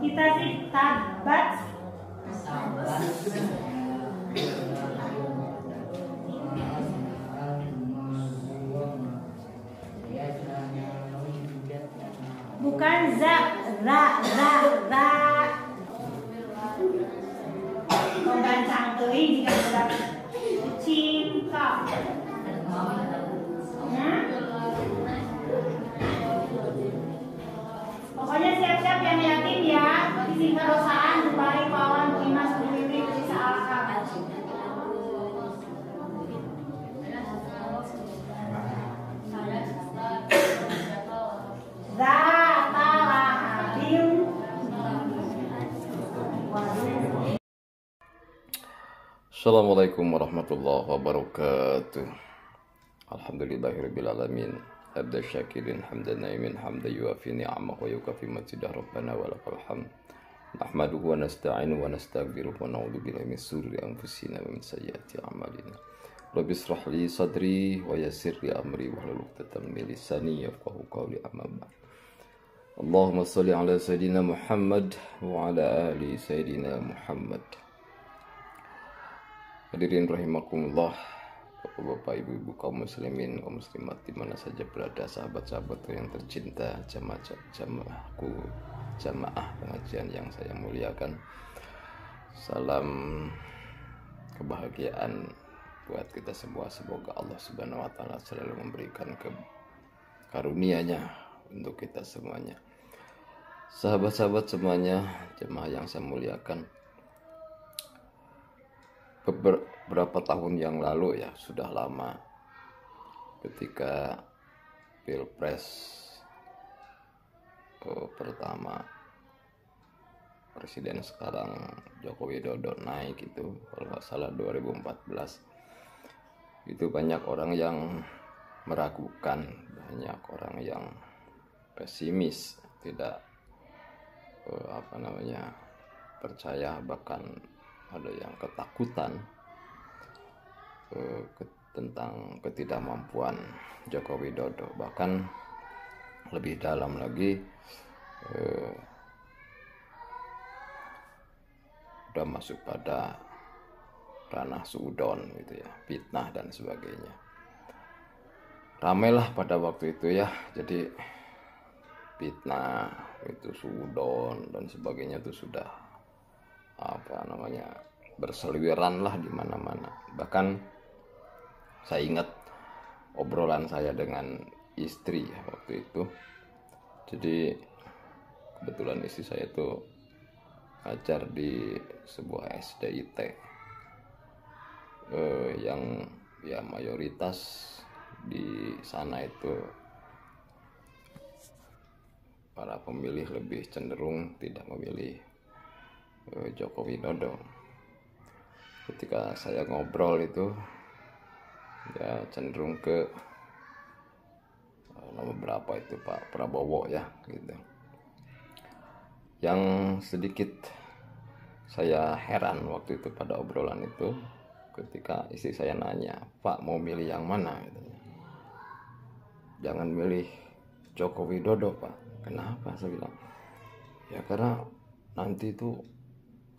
Kita sih tabat. Bukan za, ra. Pembancang teuing jika sudah cinta. Pokoknya siap-siap yang yakin ya. Isi kerosaan kembali kawan Imas Bukiri bisa alahkan. Assalamualaikum warahmatullahi wabarakatuh. Alhamdulillahirabbil alamin. Abda syakirin hamdan naimin hamdan yuafi ni'amahu wa yukafi mazidah rabbana wa lakal hamd. Nahmaduhu wa nasta'inu wa nastaghfiruh wa na'udzu billahi min shururi anfusina wa min sayyiati a'malina. Rabbi shrah li sadri wa yassir li amri wahlul 'uqdatam min lisani yafqahu qawli amma ba'd. Allahumma shalli ala sayidina Muhammad wa ala ali sayidina Muhammad. Hadirin rahimakumullah, Bapak Ibu-ibu kaum muslimin, kaum muslimat di mana saja berada, sahabat-sahabat yang tercinta, jamaah pengajian yang saya muliakan. Salam kebahagiaan buat kita semua. Semoga Allah Subhanahu wa taala selalu memberikan karunia-Nya untuk kita semuanya. Sahabat-sahabat semuanya, jemaah yang saya muliakan. Beberapa tahun yang lalu ya, sudah lama, ketika Pilpres pertama Presiden sekarang Joko Widodo naik itu, kalau nggak salah 2014, itu banyak orang yang meragukan, banyak orang yang pesimis, tidak percaya, bahkan ada yang ketakutan tentang ketidakmampuan Joko Widodo. Bahkan lebih dalam lagi, udah masuk pada ranah suudon gitu ya, fitnah dan sebagainya. ramailah pada waktu itu ya. Jadi fitnah itu sudon dan sebagainya itu sudah berseliweran lah di mana-mana. Bahkan saya ingat obrolan saya dengan istri ya waktu itu. Jadi kebetulan istri saya itu ngajar di sebuah SDIT yang ya mayoritas di sana itu para pemilih lebih cenderung tidak memilih Joko Widodo. Ketika saya ngobrol itu ya cenderung ke nomor berapa itu Pak Prabowo ya gitu. Yang sedikit saya heran waktu itu pada obrolan itu ketika istri saya nanya, "Pak mau milih yang mana?" Gitu. "Jangan milih Joko Widodo Pak." "Kenapa?" Saya bilang, "Ya karena nanti itu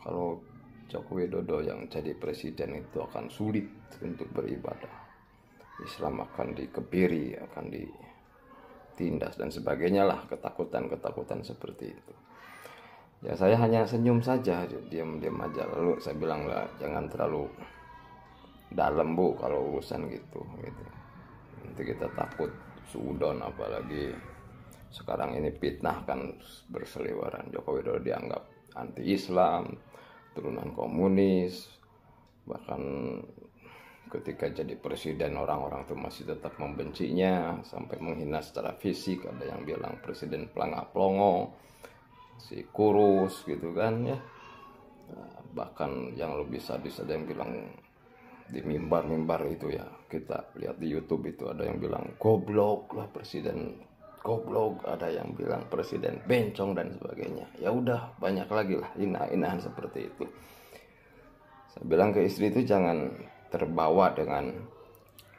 kalau Joko Widodo yang jadi presiden itu akan sulit untuk beribadah. Islam akan dikebiri, akan ditindas dan sebagainya lah, ketakutan-ketakutan seperti itu." Ya saya hanya senyum saja, diam-diam aja. Lalu saya bilang, "Lah, jangan terlalu dalam Bu kalau urusan gitu. Nanti kita takut sudon, apalagi sekarang ini fitnah kan berseliweran. Joko Widodo dianggap anti-Islam, turunan komunis, bahkan ketika jadi presiden orang-orang itu masih tetap membencinya sampai menghina secara fisik. Ada yang bilang presiden pelangak-pelongo, si kurus gitu kan ya. Bahkan yang lebih sadis ada yang bilang di mimbar-mimbar itu ya, kita lihat di YouTube itu ada yang bilang goblok lah presiden, goblok, ada yang bilang presiden bencong dan sebagainya. Ya udah banyak lagi lah hina-hinaan seperti itu. Saya bilang ke istri itu jangan terbawa dengan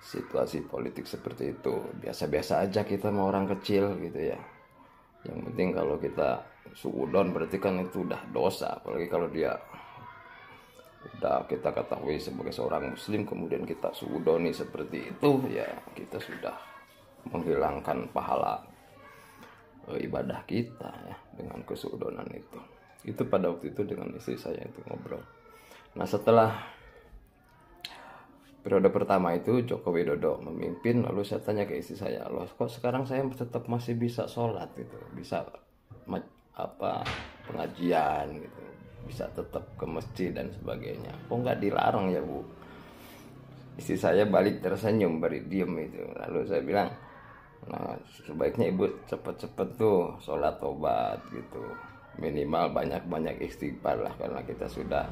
situasi politik seperti itu. Biasa-biasa aja, kita mau orang kecil gitu ya. Yang penting kalau kita suudon berarti kan itu udah dosa. Apalagi kalau dia udah kita ketahui sebagai seorang muslim kemudian kita suudoni seperti itu, ya kita sudah menghilangkan pahala ibadah kita ya dengan kesuudonan itu. Itu pada waktu itu dengan istri saya itu ngobrol. Nah setelah periode pertama itu Joko Widodo memimpin, lalu saya tanya ke istri saya, "Loh kok sekarang saya tetap masih bisa sholat gitu, bisa pengajian gitu, bisa tetap ke masjid dan sebagainya, kok nggak dilarang ya Bu?" Istri saya balik tersenyum, beri diem itu. Lalu saya bilang, "Nah sebaiknya Ibu cepet-cepet tuh sholat tobat gitu, minimal banyak-banyak istighfar lah, karena kita sudah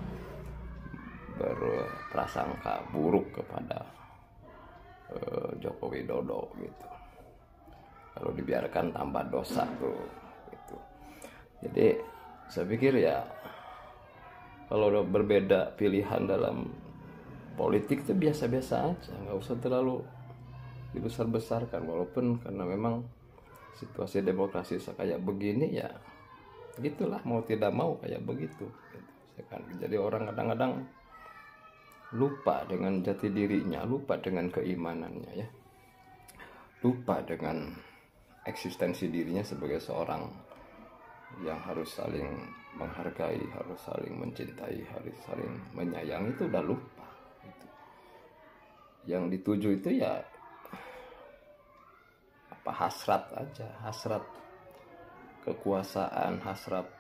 berprasangka buruk kepada Joko Widodo gitu. Kalau dibiarkan tambah dosa tuh gitu." Jadi saya pikir ya kalau berbeda pilihan dalam politik itu biasa-biasa aja, nggak usah terlalu dibesar-besarkan. Walaupun karena memang situasi demokrasi kayak begini ya gitulah, mau tidak mau kayak begitu gitu. Jadi orang kadang-kadang lupa dengan jati dirinya, lupa dengan keimanannya ya, lupa dengan eksistensi dirinya sebagai seorang yang harus saling menghargai, harus saling mencintai, harus saling menyayangi. Itu udah lupa gitu. Yang dituju itu ya hasrat aja, hasrat kekuasaan, hasrat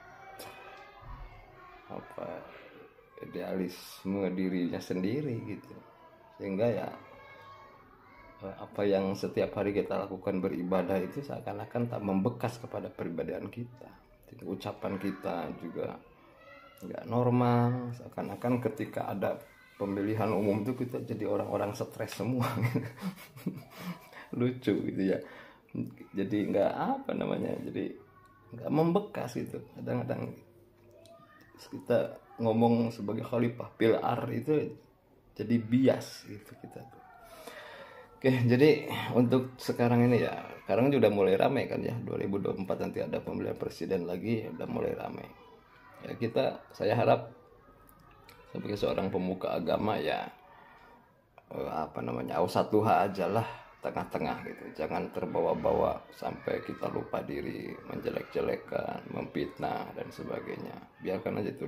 idealisme dirinya sendiri gitu. Sehingga ya apa yang setiap hari kita lakukan beribadah itu seakan-akan tak membekas kepada pribadian kita. Jadi, ucapan kita juga nggak normal, seakan-akan ketika ada pemilihan umum itu kita jadi orang-orang stres semua. Lucu gitu ya. Jadi jadi nggak membekas gitu. Kadang-kadang kita ngomong sebagai khalifah pilar itu jadi bias gitu kita tuh. Oke, jadi untuk sekarang ini ya, sekarang udah mulai ramai kan ya, 2024 nanti ada pemilihan presiden lagi, udah mulai ramai. Ya saya harap sebagai seorang pemuka agama ya Ausatuha aja lah, tengah-tengah gitu, jangan terbawa-bawa sampai kita lupa diri, menjelek-jelekan, memfitnah dan sebagainya. Biarkan aja itu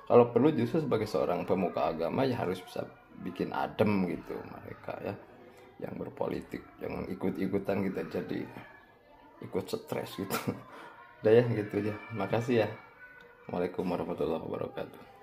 kalau perlu justru sebagai seorang pemuka agama ya harus bisa bikin adem gitu mereka ya yang berpolitik, jangan ikut-ikutan kita jadi ikut stres gitu. Udah ya gitu aja. Makasih ya. Waalaikumsalam warahmatullahi wabarakatuh.